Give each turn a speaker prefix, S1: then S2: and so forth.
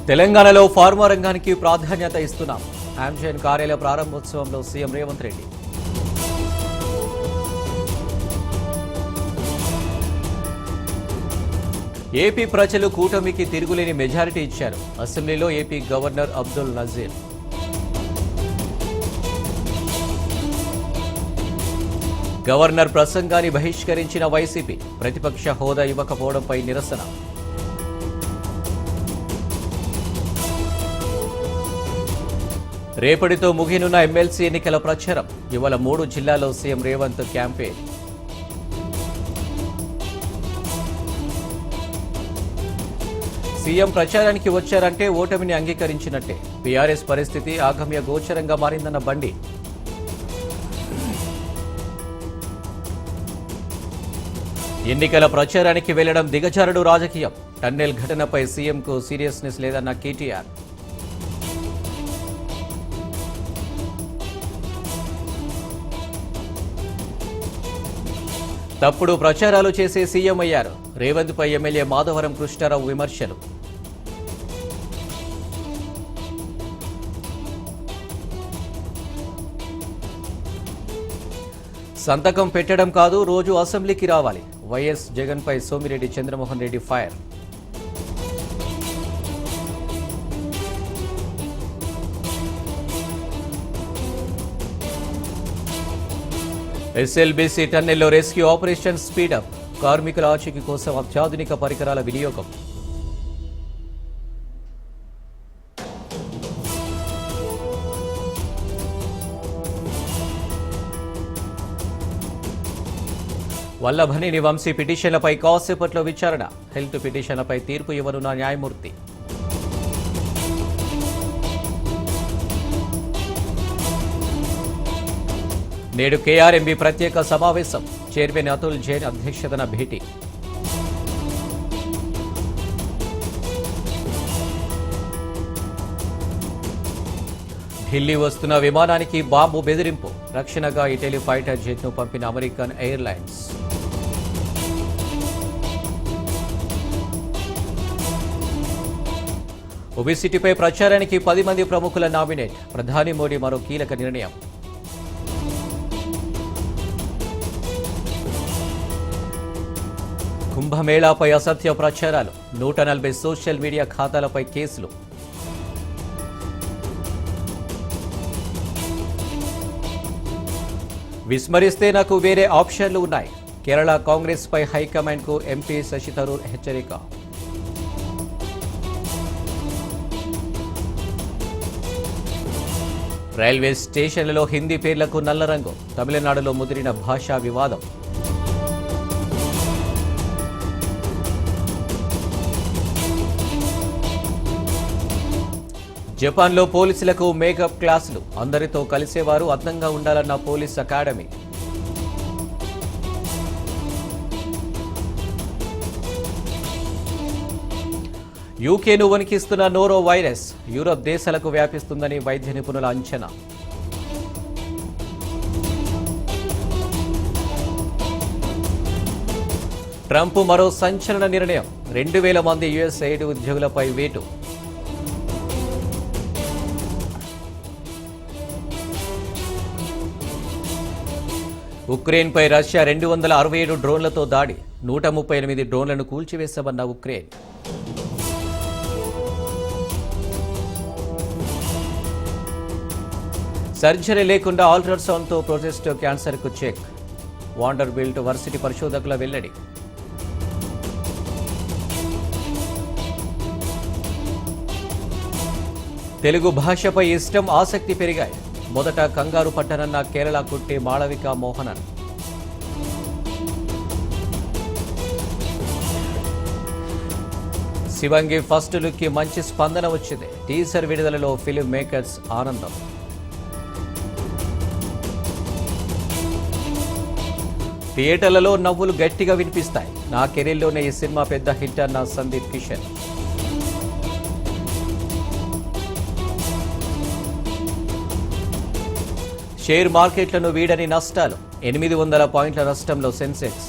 S1: తెలంగాణలో ఫార్మా రంగానికి ప్రాధాన్యత ఇస్తున్నాం. ఆమ్జన్ కార్యాలయ ప్రారంభోత్సవంలో సీఎం రేవంత్ రెడ్డి. ఏపీ ప్రజలు కూటమికి తిరుగులేని మెజారిటీ ఇచ్చారు. అసెంబ్లీలో AP governor Abdul Nazeer. Governor ప్రసంగాన్ని బహిష్కరించిన వైసీపీ, ప్రతిపక్ష హోదా ఇవ్వకపోవడంపై నిరసన. రేపటితో ముగినున్న ఎమ్మెల్సీ ఎన్నికల ప్రచారం. ఇవాళ 3 జిల్లాల్లో సీఎం రేవంత్ క్యాంపెయిన్. సీఎం ప్రచారానికి వచ్చారంటే ఓటమిని అంగీకరించినట్టే. బీఆర్ఎస్ పరిస్థితి ఆగమ్య గోచరంగా మారిందన్న బండి. ఎన్నికల ప్రచారానికి వెళ్లడం దిగజారుడు రాజకీయం. టన్నెల్ ఘటనపై సీఎంకు సీరియస్నెస్ లేదన్న కేటీఆర్. తప్పుడు ప్రచారాలు చేసే సీఎం అయ్యారు. రేవంత్పై ఎమ్మెల్యే మాధవరం కృష్ణారావు విమర్శలు. సంతకం పెట్టడం కాదు, రోజు అసెంబ్లీకి రావాలి. వైఎస్ జగన్పై సోమిరెడ్డి చంద్రమోహన్ రెడ్డి ఫైర్. ఎస్ఎల్బీసీ టన్నెల్లో రెస్క్యూ ఆపరేషన్ స్పీడప్. కార్మికుల ఆచూకీ కోసం అత్యాధునిక పరికరాల వినియోగం. వల్లభనేని వంశీ పిటిషన్లపై కాసేపట్లో విచారణ. హెల్త్ పిటిషన్లపై తీర్పు ఇవ్వనున్న న్యాయమూర్తి. నేడు కేఆర్ఎంబీ ప్రత్యేక సమావేశం. చైర్మన్ అతుల్ జైన్ అధ్యక్షతన భేటీ. ఢిల్లీ వస్తున్న విమానానికి బాంబు బెదిరింపు. రక్షణగా ఇటలీ ఫైటర్ జెట్ను పంపిన అమెరికన్ ఎయిర్లైన్స్. ఒబిసిటీపై ప్రచారానికి 10 మంది ప్రముఖుల నామినేట్. ప్రధాని మోడీ మరో కీలక నిర్ణయం. కుంభమేళాపై అసత్య ప్రచారాలు. 140 సోషల్ మీడియా ఖాతాలపై కేసులు. విస్మరిస్తే నాకు వేరే ఆప్షన్లు ఉన్నాయి. కేరళ కాంగ్రెస్ పై హైకమాండ్కు ఎంపీ శశి థరూర్ హెచ్చరిక. రైల్వే స్టేషన్లలో హిందీ పేర్లకు నల్లరంగు. తమిళనాడులో ముదిరిన భాషా వివాదం. జపాన్లో పోలీసులకు మేకప్ క్లాసులు. అందరితో కలిసేవారు అందంగా ఉండాలన్న పోలీస్ అకాడమీ. యూకేను వణికిస్తున్న నోరో వైరస్. యూరప్ దేశాలకు వ్యాపిస్తుందని వైద్య నిపుణుల అంచనా. ట్రంప్ మరో సంచలన నిర్ణయం. 2000 మంది యుఎస్ఐడి ఉద్యోగులపై వేటు. ఉక్రెయిన్పై రష్యా 267 డ్రోన్లతో దాడి. 138 డ్రోన్లను కూల్చివేశామన్న ఉక్రెయిన్. సర్జరీ లేకుండా అల్ట్రాసౌండ్తో ప్రొటెస్ట్ క్యాన్సర్కు చెక్. వాండర్ బిల్ట్ వర్సిటీ పరిశోధకుల వెల్లడి. తెలుగు భాషపై ఇష్టం, ఆసక్తి పెరిగాయి. మొదట కంగారు పట్టనన్న కేరళ కుట్టి మాళవిక మోహనన్. శివంగి ఫస్ట్ లుక్ కి మంచి స్పందన వచ్చింది. టీజర్ విడుదలలో ఫిల్మ్ మేకర్స్ ఆనందం. థియేటర్లలో నవ్వులు గట్టిగా వినిపిస్తాయి. నా కెరీర్లోనే ఈ సినిమా పెద్ద హిట్ అన్న సందీప్ కిషన్. షేర్ మార్కెట్లను వీడని నష్టాలు. 800 పాయింట్ల నష్టంలో సెన్సెక్స్.